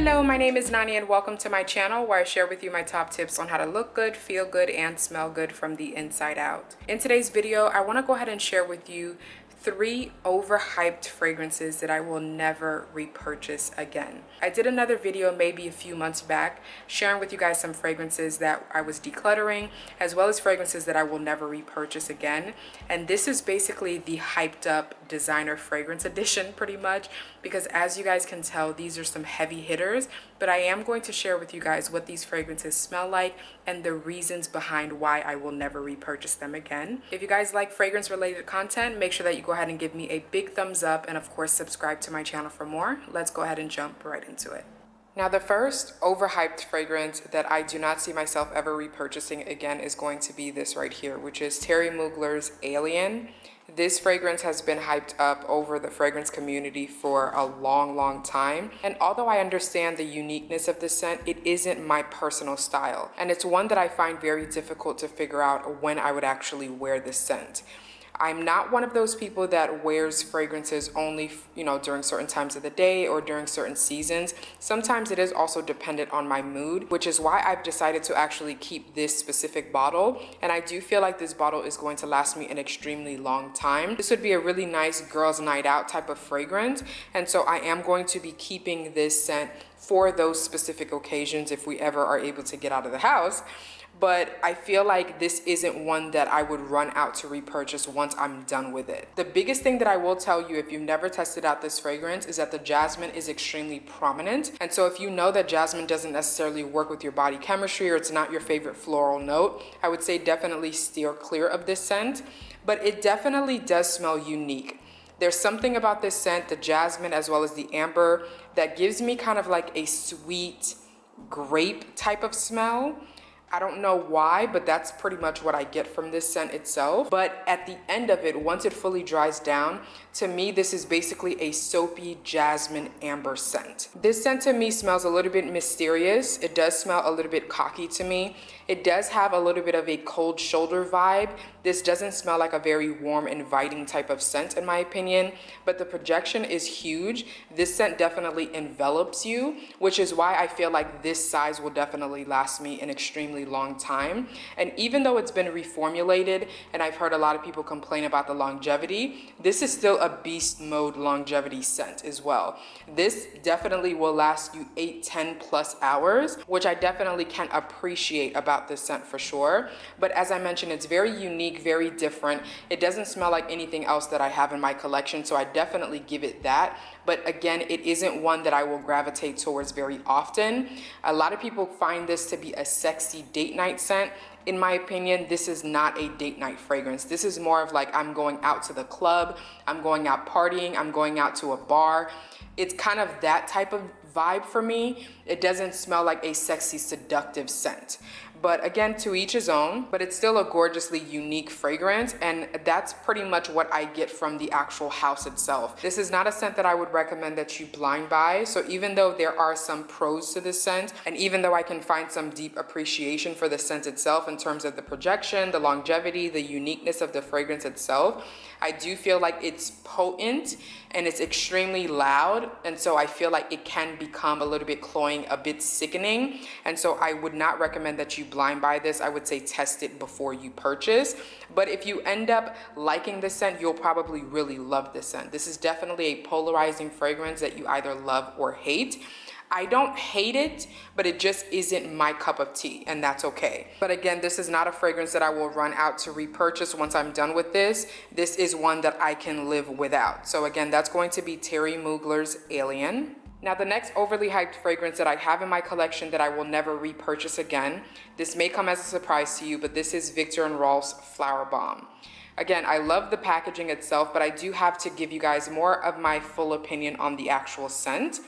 Hello, my name is Nani and welcome to my channel where I share with you my top tips on how to look good, feel good, and smell good from the inside out. In today's video, I want to go ahead and share with you 3 overhyped fragrances that I will never repurchase again. I did another video maybe a few months back sharing with you guys some fragrances that I was decluttering, as well as fragrances that I will never repurchase again. And this is basically the hyped up designer fragrance edition pretty much, because as you guys can tell, these are some heavy hitters, but I am going to share with you guys what these fragrances smell like and the reasons behind why I will never repurchase them again. If you guys like fragrance related content, make sure that you go ahead and give me a big thumbs up and of course subscribe to my channel for more. Let's go ahead and jump right into it. Now, the first overhyped fragrance that I do not see myself ever repurchasing again is going to be this right here, which is Terry Mugler's Alien. This fragrance has been hyped up over the fragrance community for a long time. And although I understand the uniqueness of this scent, it isn't my personal style. And it's one that I find very difficult to figure out when I would actually wear this scent. I'm not one of those people that wears fragrances only, during certain times of the day or during certain seasons. Sometimes it is also dependent on my mood, which is why I've decided to actually keep this specific bottle. And I do feel like this bottle is going to last me an extremely long time. This would be a really nice girls' night out type of fragrance. And so I am going to be keeping this scent for those specific occasions if we ever are able to get out of the house. But I feel like this isn't one that I would run out to repurchase once I'm done with it. The biggest thing that I will tell you if you've never tested out this fragrance is that the jasmine is extremely prominent. And so if you know that jasmine doesn't necessarily work with your body chemistry or it's not your favorite floral note, I would say definitely steer clear of this scent. But it definitely does smell unique. There's something about this scent, the jasmine as well as the amber, that gives me kind of like a sweet grape type of smell. I don't know why, but that's pretty much what I get from this scent itself. But at the end of it, once it fully dries down, to me, this is basically a soapy jasmine amber scent. This scent to me smells a little bit mysterious. It does smell a little bit cocky to me. It does have a little bit of a cold shoulder vibe. This doesn't smell like a very warm, inviting type of scent in my opinion, but the projection is huge. This scent definitely envelops you, which is why I feel like this size will definitely last me an extremely long time. And even though it's been reformulated and I've heard a lot of people complain about the longevity, this is still a beast mode longevity scent as well. This definitely will last you 8-10 plus hours, which I definitely can appreciate about this scent for sure. But as I mentioned, it's very unique, very different. It doesn't smell like anything else that I have in my collection, so I definitely give it that. But again, it isn't one that I will gravitate towards very often. A lot of people find this to be a sexy date night scent. In my opinion, this is not a date night fragrance. This is more of like, I'm going out to the club, I'm going out partying, I'm going out to a bar. It's kind of that type of vibe for me. It doesn't smell like a sexy, seductive scent. But again, to each his own, but it's still a gorgeously unique fragrance, and that's pretty much what I get from the actual house itself. This is not a scent that I would recommend that you blind buy. So even though there are some pros to this scent, and even though I can find some deep appreciation for the scent itself in terms of the projection, the longevity, the uniqueness of the fragrance itself, I do feel like it's potent and it's extremely loud. And so I feel like it can become a little bit cloying, a bit sickening. And so I would not recommend that you blind buy this. I would say test it before you purchase. But if you end up liking this scent, you'll probably really love this scent. This is definitely a polarizing fragrance that you either love or hate. I don't hate it, but it just isn't my cup of tea, and that's okay. But again, this is not a fragrance that I will run out to repurchase once I'm done with this. This is one that I can live without. So again, that's going to be Terry Mugler's Alien. Now, the next overly hyped fragrance that I have in my collection that I will never repurchase again, this may come as a surprise to you, but this is Viktor & Rolf's Flower Bomb. Again, I love the packaging itself, but I do have to give you guys more of my full opinion on the actual scent.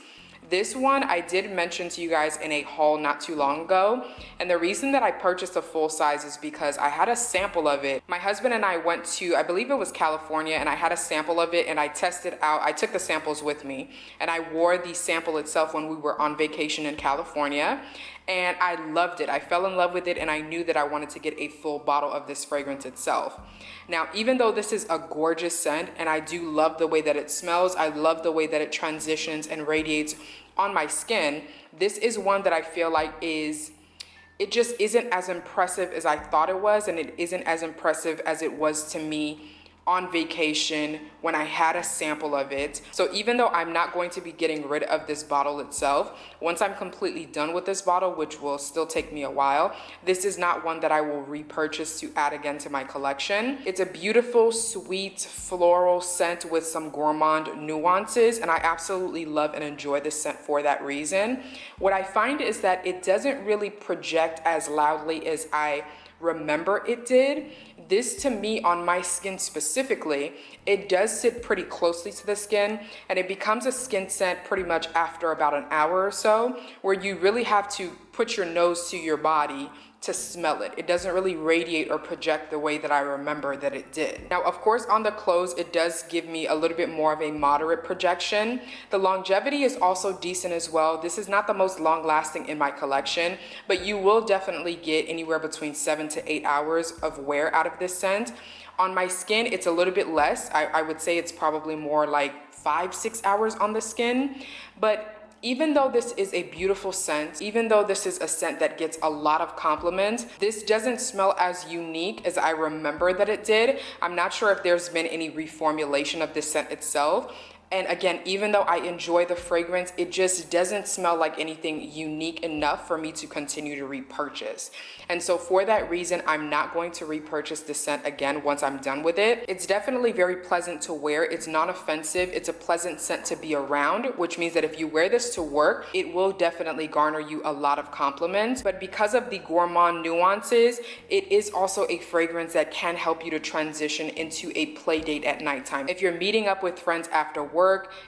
This one I did mention to you guys in a haul not too long ago, and the reason that I purchased a full size is because I had a sample of it. My husband and I went to, I believe it was California, and I had a sample of it and I tested out. I took the samples with me and I wore the sample itself when we were on vacation in California, and I loved it. I fell in love with it, and I knew that I wanted to get a full bottle of this fragrance itself. Now, even though this is a gorgeous scent and I do love the way that it smells, I love the way that it transitions and radiates on my skin, this is one that I feel like it just isn't as impressive as I thought it was, and it isn't as impressive as it was to me on vacation when I had a sample of it. So even though I'm not going to be getting rid of this bottle itself, once I'm completely done with this bottle, which will still take me a while, this is not one that I will repurchase to add again to my collection. It's a beautiful, sweet, floral scent with some gourmand nuances, and I absolutely love and enjoy this scent for that reason. What I find is that it doesn't really project as loudly as I remember it did. This, to me, on my skin specifically, it does sit pretty closely to the skin, and it becomes a skin scent pretty much after about an hour or so, where you really have to put your nose to your body to smell it. It doesn't really radiate or project the way that I remember that it did. Now, of course, on the clothes, it does give me a little bit more of a moderate projection. The longevity is also decent as well. This is not the most long lasting in my collection, but you will definitely get anywhere between 7 to 8 hours of wear out of this scent. On my skin, it's a little bit less. I would say it's probably more like 5-6 hours on the skin, but even though this is a beautiful scent, even though this is a scent that gets a lot of compliments, this doesn't smell as unique as I remember that it did. I'm not sure if there's been any reformulation of this scent itself. And again, even though I enjoy the fragrance, it just doesn't smell like anything unique enough for me to continue to repurchase. And so for that reason, I'm not going to repurchase this scent again once I'm done with it. It's definitely very pleasant to wear. It's non-offensive. It's a pleasant scent to be around, which means that if you wear this to work, it will definitely garner you a lot of compliments. But because of the gourmand nuances, it is also a fragrance that can help you to transition into a play date at nighttime. If you're meeting up with friends after work,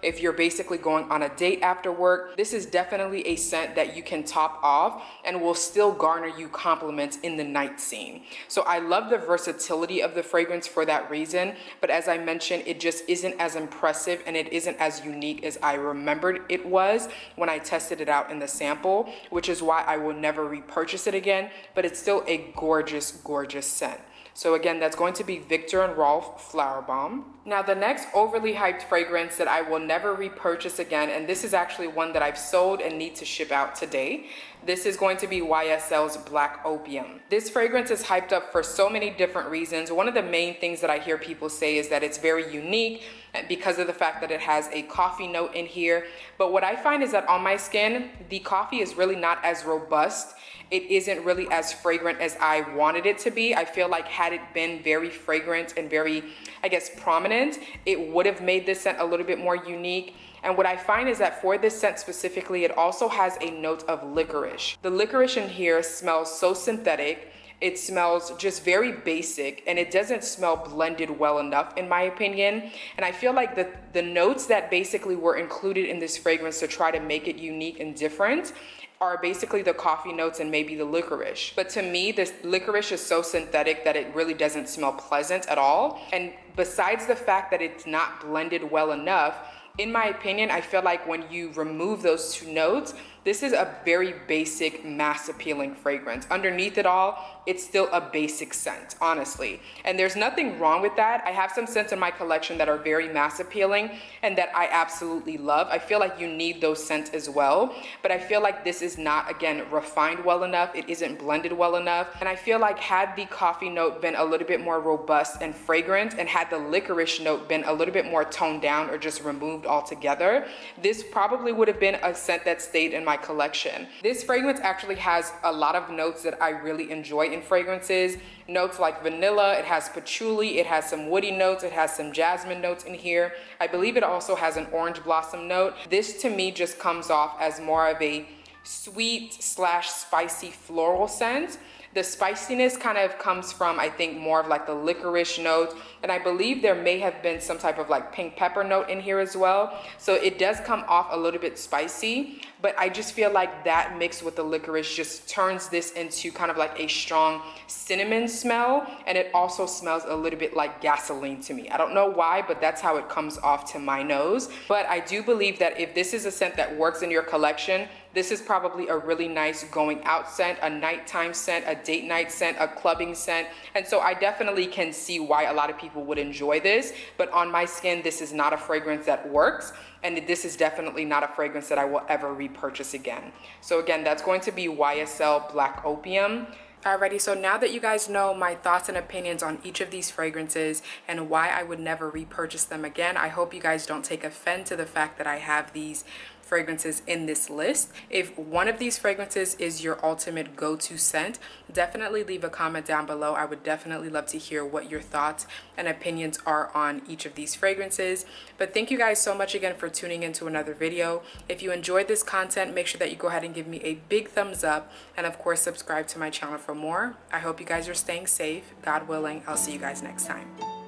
if you're basically going on a date after work, this is definitely a scent that you can top off and will still garner you compliments in the night scene. So I love the versatility of the fragrance for that reason, but as I mentioned, it just isn't as impressive and it isn't as unique as I remembered it was when I tested it out in the sample, which is why I will never repurchase it again, but it's still a gorgeous, gorgeous scent. So again, that's going to be Viktor and Rolf Flower Bomb. Now the next overly hyped fragrance that I will never repurchase again, and this is actually one that I've sold and need to ship out today. This is going to be YSL's Black Opium. This fragrance is hyped up for so many different reasons. One of the main things that I hear people say is that it's very unique because of the fact that it has a coffee note in here. But what I find is that on my skin, the coffee is really not as robust. It isn't really as fragrant as I wanted it to be. I feel like had it been very fragrant and very, I guess, prominent, it would have made this scent a little bit more unique. And what I find is that for this scent specifically, it also has a note of licorice. The licorice in here smells so synthetic. It smells just very basic, and it doesn't smell blended well enough in my opinion. And I feel like the notes that basically were included in this fragrance to try to make it unique and different are basically the coffee notes and maybe the licorice. But to me, this licorice is so synthetic that it really doesn't smell pleasant at all. And besides the fact that it's not blended well enough, in my opinion, I feel like when you remove those two notes, this is a very basic, mass appealing fragrance. Underneath it all, it's still a basic scent, honestly. And there's nothing wrong with that. I have some scents in my collection that are very mass appealing and that I absolutely love. I feel like you need those scents as well. But I feel like this is not, again, refined well enough. It isn't blended well enough. And I feel like had the coffee note been a little bit more robust and fragrant, and had the licorice note been a little bit more toned down or just removed altogether, this probably would have been a scent that stayed in my collection. This fragrance actually has a lot of notes that I really enjoy in fragrances. Notes like vanilla, it has patchouli, it has some woody notes, it has some jasmine notes in here. I believe it also has an orange blossom note. This to me just comes off as more of a sweet / spicy floral scent. The spiciness kind of comes from, I think, more of like the licorice note. And I believe there may have been some type of like pink pepper note in here as well. So it does come off a little bit spicy, but I just feel like that mixed with the licorice just turns this into kind of like a strong cinnamon smell. And it also smells a little bit like gasoline to me. I don't know why, but that's how it comes off to my nose. But I do believe that if this is a scent that works in your collection, This is probably a really nice going out scent, a nighttime scent, a date night scent, a clubbing scent. And so I definitely can see why a lot of people would enjoy this, but on my skin, this is not a fragrance that works. And this is definitely not a fragrance that I will ever repurchase again. So again, that's going to be YSL Black Opium. Alrighty, so now that you guys know my thoughts and opinions on each of these fragrances and why I would never repurchase them again, I hope you guys don't take offense to the fact that I have these fragrances in this list. If one of these fragrances is your ultimate go-to scent, definitely leave a comment down below. I would definitely love to hear what your thoughts and opinions are on each of these fragrances. But thank you guys so much again for tuning into another video. If you enjoyed this content, make sure that you go ahead and give me a big thumbs up, and of course subscribe to my channel for more. I hope you guys are staying safe. God willing, I'll see you guys next time.